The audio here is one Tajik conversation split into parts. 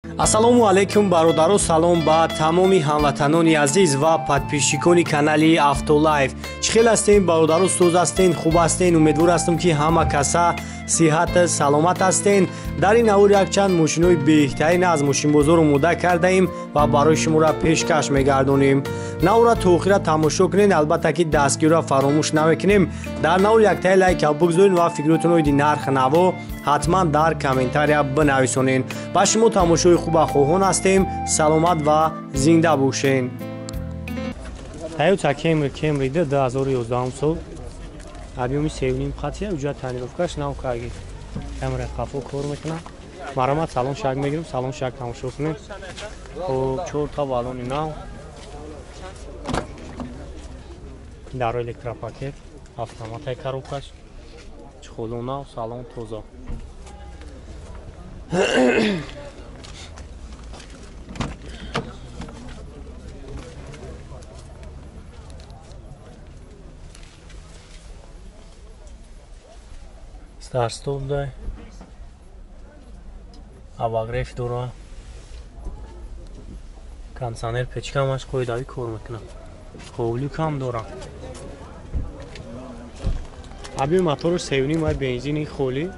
Ассалому алайкум бародару, салом ба тамоми ҳамватанони азиз ва подписчикони канали Автолайф. Чӣ хел ҳастем бародару, сӯз ҳастен, хуб ҳастен? Умедвор ҳастам ки ҳама каса сиҳат саломат ҳастен. Дар ин аввал якчанд мошинои беҳтарин аз мошинбозор омода кардаем ва барои шуморо пешкаш мегардонем. навро то охира тамошо кунед, албатта ки дастгирро фаромӯш намекунем. Дар наввал яктаи лайка бигзоред ва фикротон оиди нарх наво ҳатман дар комментария бинависонед. ба шумо тамошои хуба хоҳон ҳастем. Саломат ва зинда бошед. Toyota Camry 2011 сол. объеми 7,5 қатия, уҷа танировкаш нав карги. Камера қафо кор мекунад. Маромат салон шак мегирем, салон шак тамошо кунем. Хуб, 4 та балони нав. Дар электропакет, автоматай коробкаш. Чхолон нав, салон тоза. Старт-стоп дай. Обогрев дора. Кондиционер печкамаш қоидави кор мекунад. Ҳовлик ҳам дора. объеми мотори 7,5 май бензини холӣ.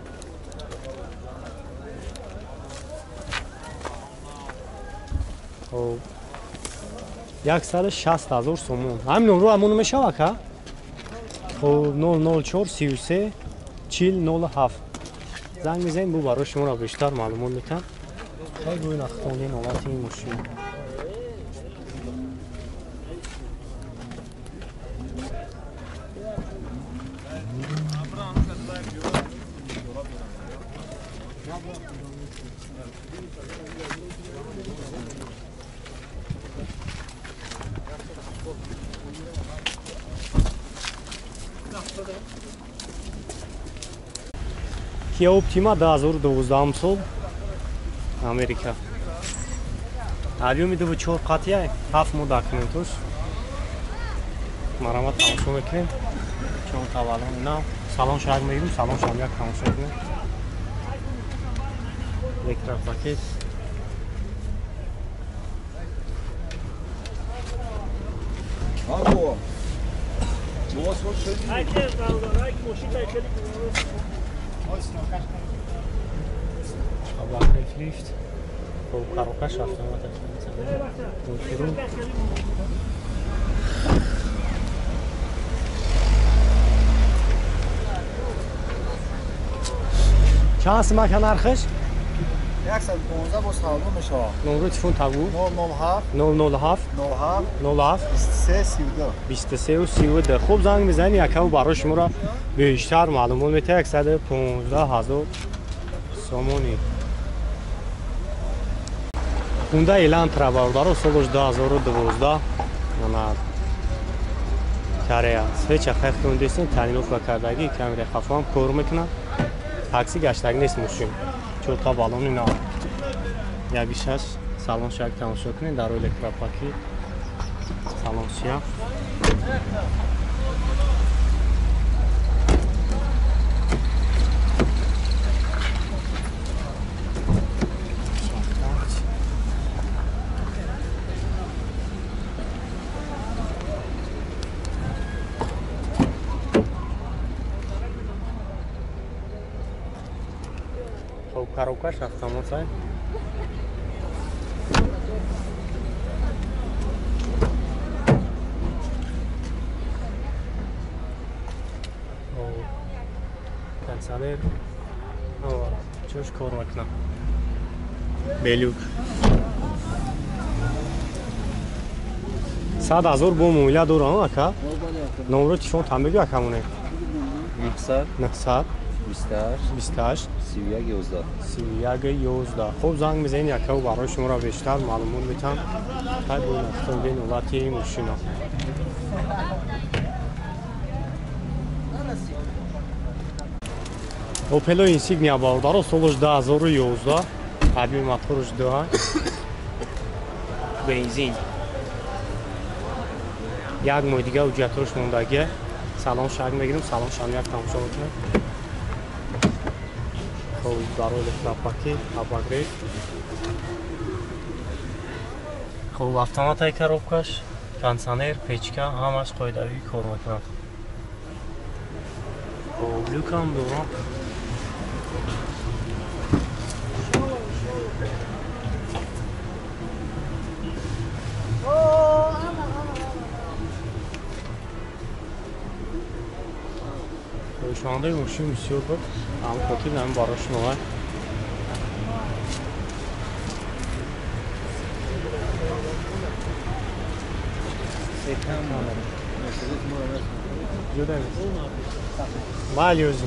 Хоб 160,000 сомон. ҳамин номро амон мешава ка? Хоб 004 33 4007. занг мезанед, бу барои шуморо бештар маълумот метам. Хай гӯй нахтонен ҳолати ин мошин. Kia Optima 2012 сол. Америка. объеми 4 қатия, 7 мода кунем. Маромат тамошо мекунем. 4 та балони нав. Салон шак мегирем, салон шамяк тамошо кунем. Электропакет. Алло. Бос вот что? Айке, балдарайк мошитай хели. Обогрев лифт. Коробкаш автомат. چند سمک نرخش؟ 115 با سالو میشه. نمره تلفن تگو 007 007 07 07 23 32. 23 و 32. خوب زنگ میزنی یکم برای شما را بیشتر معلومات میده. 115,000 سومونی. Hyundai Elantra бардaro солош 2012 ана Корея. Свеча хайхтон десин танировка кардаги камера хафам кор мекунад. Такси гаштаг нест мошин. Чотка балони нав. Я бишаш салон шак тамошо кунед дар электропакет. Салон сиях. Коробкаш автомат. Кондиционер. Чош кор мекунад. Белюк. 100,000 бо муомила дорам ака. номро телефон там бигӯ акамоне. 900 28 3111. خب زنگ میزنید یکو برای شما را بیشتر معلومات میتونم. خیلی باید نفتون بین اولتی این ماشینا. اوپلو اینسیگنیا باردارو سالش 2011. объеми моторش 2. бензин. یک ماه دیگه حجتش موندگی. салон шаг мегирем, салон шамяк тамошо мекунем. Хоб барои электропакет, обогрев. خب автоматай коробкаш, кондиционер, печка ҳамаш қоидави кор мекунад. خب люкам дорам. Шондаи мошин бисёр буд. Ам хотир нам барош новай. Майли o'zi.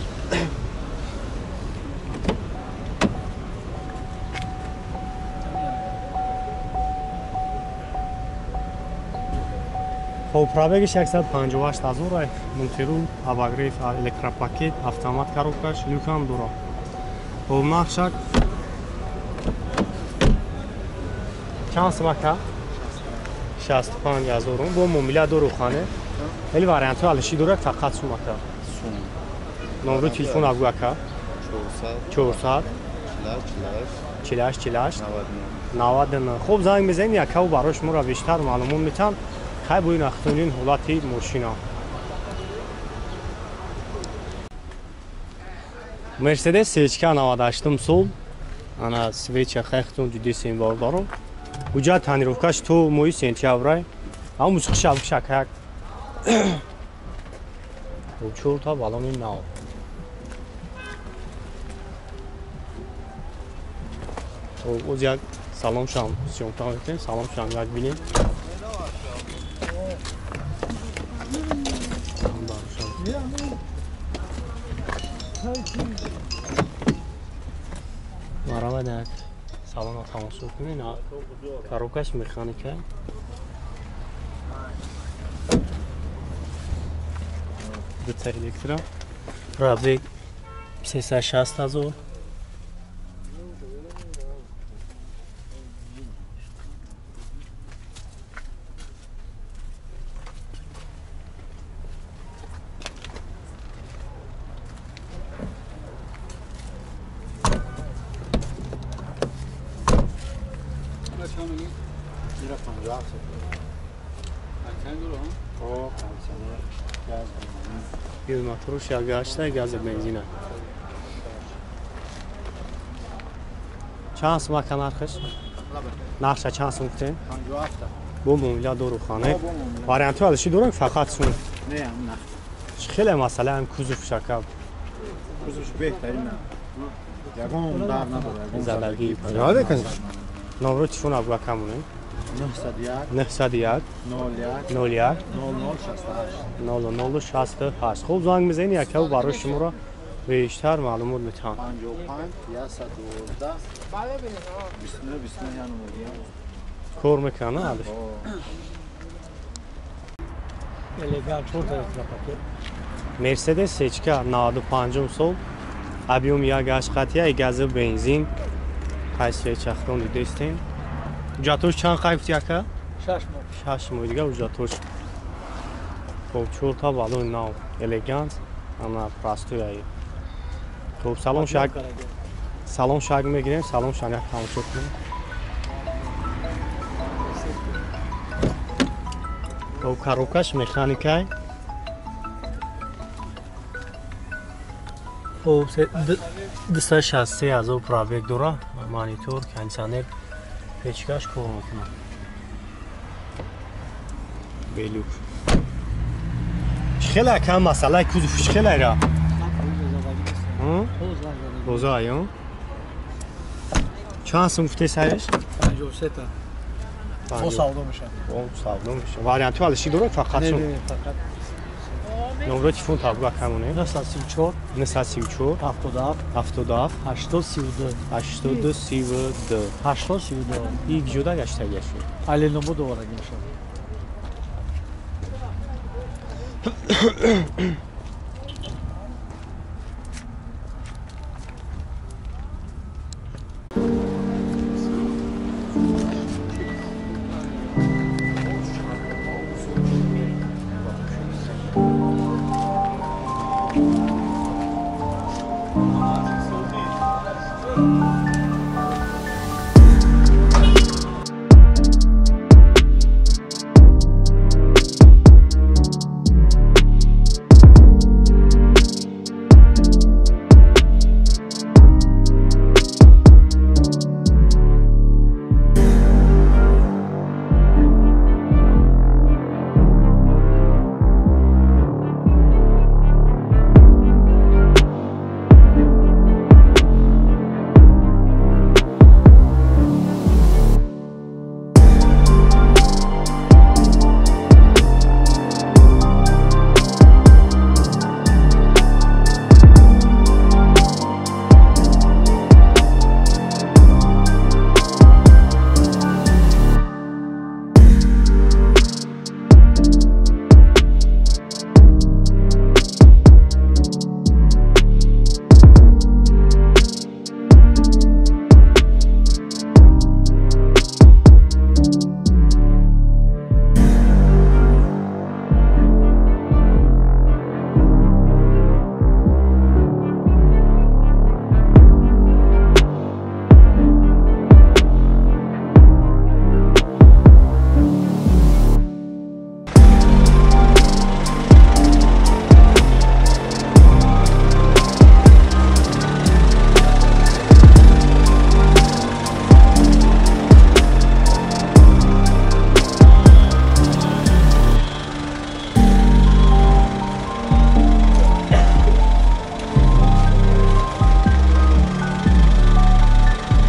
خب пробеги 658,000 ай. Монтеру, обогрев, электропакет, автомат коробкаш, люкам дуро. خب нақшак. Чанд сумака? 65,000 бо муомила дору хане. Ели варианту алиши дорак фақат сумака. Номер телефон агу ака. 400 48 99. خب زنگ بزنید یکاو براش ما را بیشتر معلومات میتم. خیلی بوی نختونین حالتی ماشینا. مرسدس سیچکا 98 سال. انا سویچ خختون دیدی سیمبال دارم. وجا تنیروفکاش تو موی سنتیابرای. اما موسیقی شبک شکک. چور تا بالا میم ناو. او یک سلام شام سیونتا میکنیم سلام شام یک بینیم. مرحبا داد سلام تماس کنین کاروکاش مکانیکه دوتا الکترا رابط 360,000 موتورش گاشته گاز بنزینه چند سوم کنارخش نقشه چند سوم کتین 57 بو مومیلا دورو خانه وارینتو ازشی دورن فقط سون نه نه خیلی مسئله هم کوزوف شکم کوزوش بهترینه یگان در نداره زدگی یاده کنید نمره تلفن ابو کمونه 901 01 0068 خوب زنگ بزنید یکاو برای شما را بیشتر معلومات میتونم 55 112 بسم کار میکنه علی مرسدس سیچکا 95 سال ابیوم یک اشقاطیه گاز بنزین قیسی چختون دیدستین جاتوش چند قیفت یکا؟ 6 ماه دیگه و جاتوش خب چور تا بالون ناو الیگانس اما پراستوی ای خب سلام شاگ میگیریم سلام شاگ تماشا کنیم خب کاروکاش مکانیکای خب 263,000 پرابگ داره مانیتور کاندیشنر پچکاش کار میکنه بلوک خیلی کم مسئله کوزوفش خیلی را روزه آیون چند سوم گفته سرش؟ 53 تا او سالدو میشه وارینتو علشی داره فقط سون نه فقط نمره تلفن تابلو کمونه 934 77 82 82 یک جدا گشته گشت علی نمو دوباره میشه